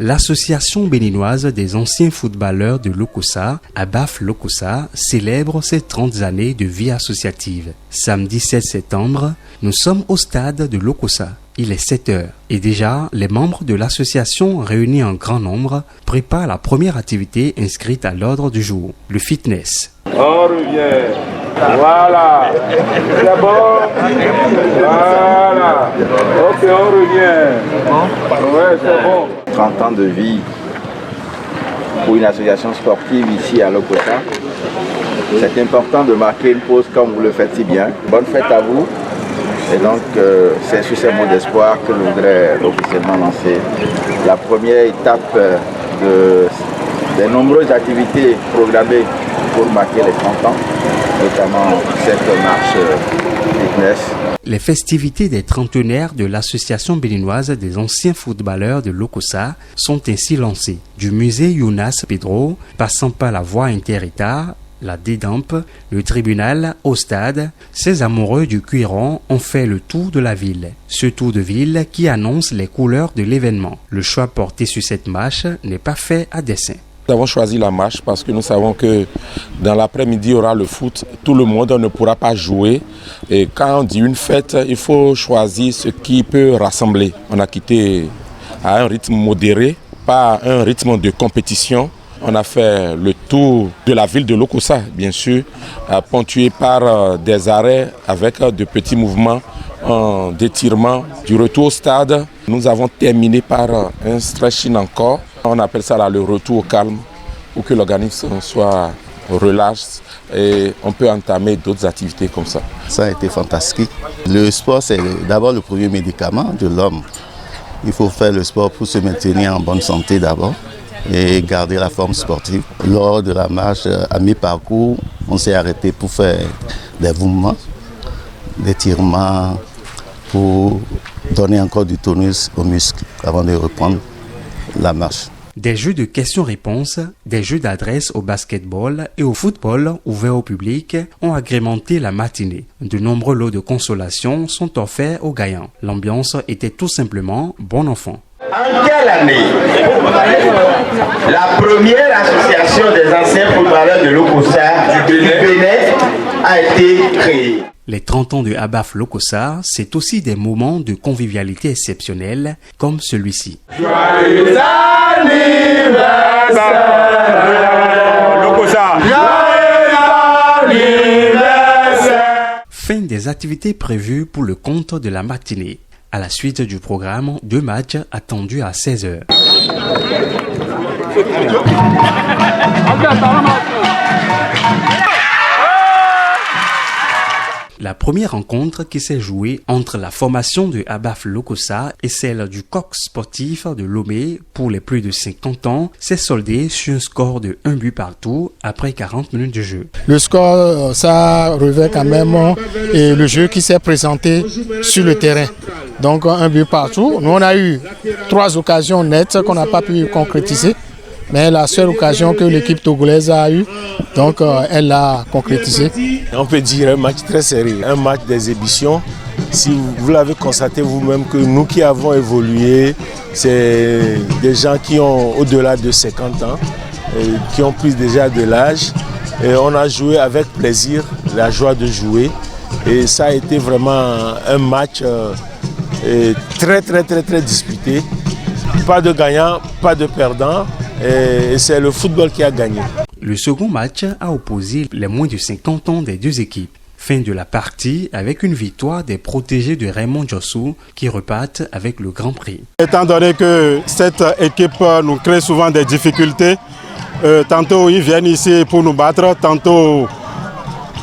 L'association béninoise des anciens footballeurs de Lokossa, ABAF Lokossa, célèbre ses 30 années de vie associative. Samedi 7 septembre, nous sommes au stade de Lokossa. Il est 7 heures et déjà, les membres de l'association réunis en grand nombre préparent la première activité inscrite à l'ordre du jour, le fitness. On revient. Voilà. C'est bon. Voilà. Ok, on revient. Ouais, c'est bon. 30 ans de vie pour une association sportive ici à Lokossa. C'est important de marquer une pause comme vous le faites si bien. Bonne fête à vous. Et donc, c'est sur ces mots d'espoir que je voudrais officiellement lancer la première étape des nombreuses activités programmées pour marquer les 30 ans, notamment cette marche fitness. Les festivités des trentenaires de l'association béninoise des anciens footballeurs de Lokossa sont ainsi lancées. Du musée Younas Pedro, passant par la voie Inter-État, la Dédampe, le tribunal, au stade, ces amoureux du cuiron ont fait le tour de la ville. Ce tour de ville qui annonce les couleurs de l'événement. Le choix porté sur cette marche n'est pas fait à dessein. Nous avons choisi la marche parce que nous savons que dans l'après-midi, il y aura le foot. Tout le monde ne pourra pas jouer. Et quand on dit une fête, il faut choisir ce qui peut rassembler. On a quitté à un rythme modéré, pas un rythme de compétition. On a fait le tour de la ville de Lokossa, bien sûr, ponctué par des arrêts avec de petits mouvements d'étirement. Du retour au stade, nous avons terminé par un stretching encore. On appelle ça là, le retour au calme, pour que l'organisme soit relâche et on peut entamer d'autres activités comme ça. Ça a été fantastique. Le sport, c'est d'abord le premier médicament de l'homme. Il faut faire le sport pour se maintenir en bonne santé d'abord et garder la forme sportive. Lors de la marche à mi-parcours, on s'est arrêté pour faire des mouvements, des étirements pour donner encore du tonus aux muscles avant de reprendre la marche. Des jeux de questions-réponses, des jeux d'adresse au basketball et au football ouverts au public ont agrémenté la matinée. De nombreux lots de consolation sont offerts aux gagnants. L'ambiance était tout simplement bon enfant. En quelle année la première association des anciens footballeurs de Lokossa du Bénin a été créée? Les 30 ans de ABAF Lokossa, c'est aussi des moments de convivialité exceptionnels comme celui-ci. Joyeux anniversaire, Lokossa. Joyeux anniversaire. Fin des activités prévues pour le compte de la matinée. À la suite du programme, 2 matchs attendus à 16h. La première rencontre qui s'est jouée entre la formation de ABAF Lokossa et celle du Coq sportif de Lomé pour les plus de 50 ans s'est soldée sur un score de 1 but partout après 40 minutes de jeu. Le score, ça revêt quand même et le jeu qui s'est présenté sur le terrain. Donc 1 but partout. Nous on a eu 3 occasions nettes qu'on n'a pas pu concrétiser. Mais la seule occasion que l'équipe togolaise a eue, donc elle l'a concrétisée. On peut dire un match très serré, un match d'exhibition. Si vous l'avez constaté vous-même que nous qui avons évolué, c'est des gens qui ont au-delà de 50 ans, qui ont pris déjà de l'âge. Et on a joué avec plaisir, la joie de jouer. Et ça a été vraiment un match très disputé. Pas de gagnant, pas de perdant. Et c'est le football qui a gagné. Le second match a opposé les moins de 50 ans des deux équipes. Fin de la partie avec une victoire des protégés de Raymond Jossou qui repartent avec le Grand Prix. Étant donné que cette équipe nous crée souvent des difficultés, tantôt ils viennent ici pour nous battre, tantôt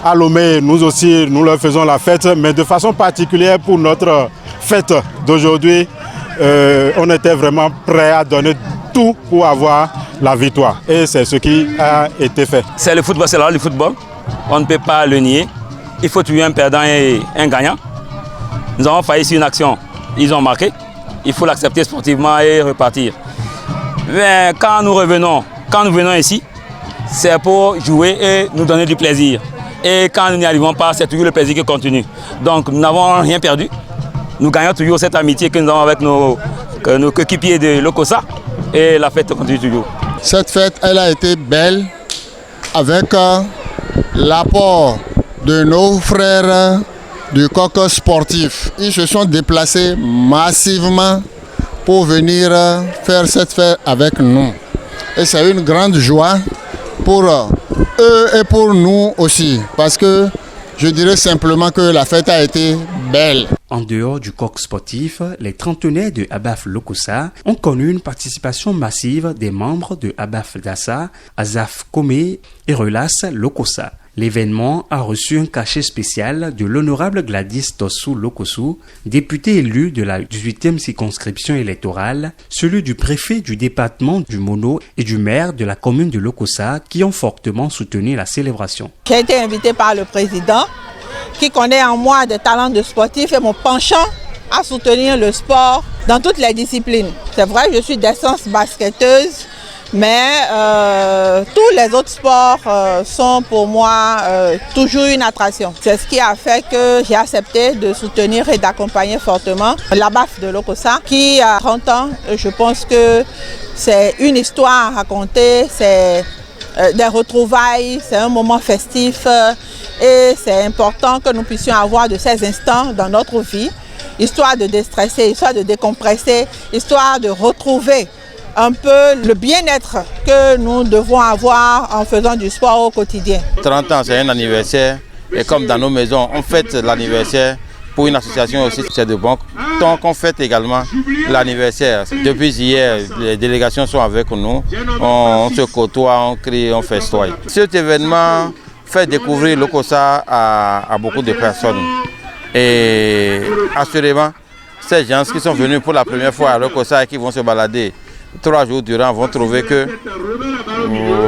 à Lomé, nous aussi nous leur faisons la fête, mais de façon particulière pour notre fête d'aujourd'hui, on était vraiment prêts à donner tout pour avoir la victoire. Et c'est ce qui a été fait. C'est le football, c'est là le football. On ne peut pas le nier. Il faut tuer un perdant et un gagnant. Nous avons failli sur une action. Ils ont marqué. Il faut l'accepter sportivement et repartir. Mais quand nous venons ici, c'est pour jouer et nous donner du plaisir. Et quand nous n'y arrivons pas, c'est toujours le plaisir qui continue. Donc nous n'avons rien perdu. Nous gagnons toujours cette amitié que nous avons avec nos coéquipiers de Lokossa. et la fête continue toujours. Cette fête, elle a été belle avec l'apport de nos frères du coq sportif. Ils se sont déplacés massivement pour venir faire cette fête avec nous. Et c'est une grande joie pour eux et pour nous aussi, parce que je dirais simplement que la fête a été belle. En dehors du coq sportif, les trentenaires de Abaf Lokossa ont connu une participation massive des membres de Abaf Dassa, Azaf Kome et Relas Lokossa. L'événement a reçu un cachet spécial de l'honorable Gladys Tossou Lokossou, député élu de la 18e circonscription électorale, celui du préfet du département du Mono et du maire de la commune de Lokossa qui ont fortement soutenu la célébration. J'ai été invité par le président qui connaît en moi des talents de sportif et mon penchant à soutenir le sport dans toutes les disciplines. C'est vrai, je suis d'essence basketteuse, mais tous les autres sports sont pour moi toujours une attraction. C'est ce qui a fait que j'ai accepté de soutenir et d'accompagner fortement l'ABAF de Lokossa qui a 30 ans. Je pense que c'est une histoire à raconter, c'est des retrouvailles, c'est un moment festif et c'est important que nous puissions avoir de ces instants dans notre vie, histoire de déstresser, histoire de décompresser, histoire de retrouver un peu le bien-être que nous devons avoir en faisant du sport au quotidien. 30 ans, c'est un anniversaire et comme dans nos maisons, on fête l'anniversaire. Pour une association aussi, c'est de bon temps qu'on fête également l'anniversaire. Depuis hier, les délégations sont avec nous. On se côtoie, on crie, on festoie. Cet événement fait découvrir Lokossa à beaucoup de personnes. Et assurément, ces gens qui sont venus pour la première fois à Lokossa et qui vont se balader 3 jours durant vont trouver que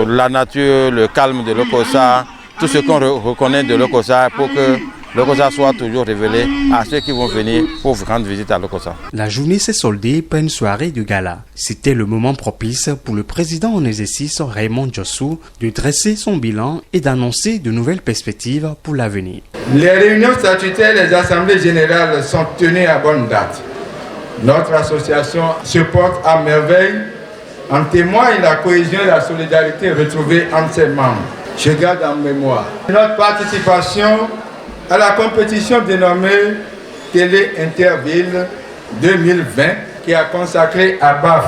la nature, le calme de Lokossa, tout ce qu'on reconnaît de Lokossa pour que Lokossa soit toujours révélé à ceux qui vont venir pour rendre visite à Lokossa. La journée s'est soldée par une soirée de gala. C'était le moment propice pour le président en exercice Raymond Djossou de dresser son bilan et d'annoncer de nouvelles perspectives pour l'avenir. Les réunions statutaires et les assemblées générales sont tenues à bonne date. Notre association se porte à merveille. En témoigne la cohésion et la solidarité retrouvées entre ses membres. Je garde en mémoire notre participation à la compétition dénommée Télé Interville 2020 qui a consacré Abaf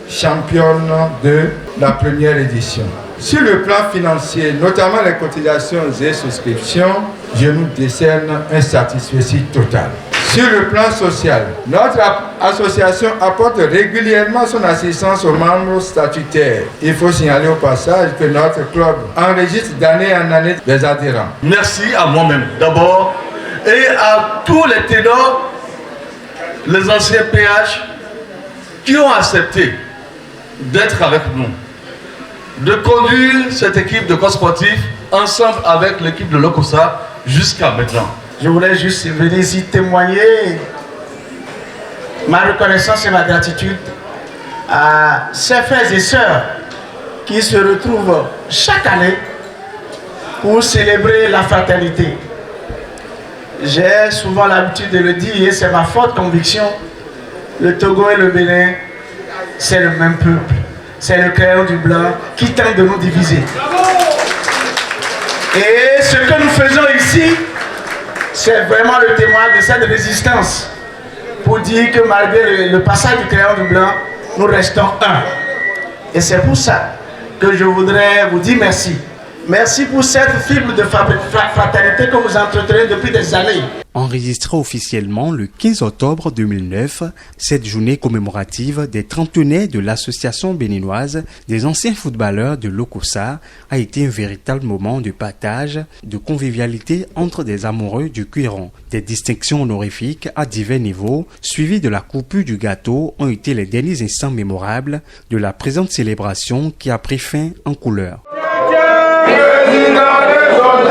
championne de la première édition. Sur le plan financier, notamment les cotisations et souscriptions, je nous décerne un satisfecit total. Sur le plan social, notre association apporte régulièrement son assistance aux membres statutaires. Il faut signaler au passage que notre club enregistre d'année en année des adhérents. Merci à moi-même d'abord et à tous les ténors, les anciens PH qui ont accepté d'être avec nous, de conduire cette équipe de coq sportif ensemble avec l'équipe de Lokossa jusqu'à maintenant. Je voulais juste venir ici témoigner ma reconnaissance et ma gratitude à ces frères et sœurs qui se retrouvent chaque année pour célébrer la fraternité. J'ai souvent l'habitude de le dire et c'est ma forte conviction, le Togo et le Bénin, c'est le même peuple. C'est le crayon du blanc qui tente de nous diviser. Et ce que nous faisons ici, c'est vraiment le témoin de cette résistance pour dire que malgré le passage du crayon du blanc, nous restons un. Et c'est pour ça que je voudrais vous dire merci. Merci pour cette fibre de fraternité que vous entretenez depuis des années. Enregistrée officiellement le 15 octobre 2009, cette journée commémorative des trentenaires de l'association béninoise des anciens footballeurs de Lokossa a été un véritable moment de partage, de convivialité entre des amoureux du cuiron. Des distinctions honorifiques à divers niveaux, suivies de la coupure du gâteau, ont été les derniers instants mémorables de la présente célébration qui a pris fin en couleur. Président des autres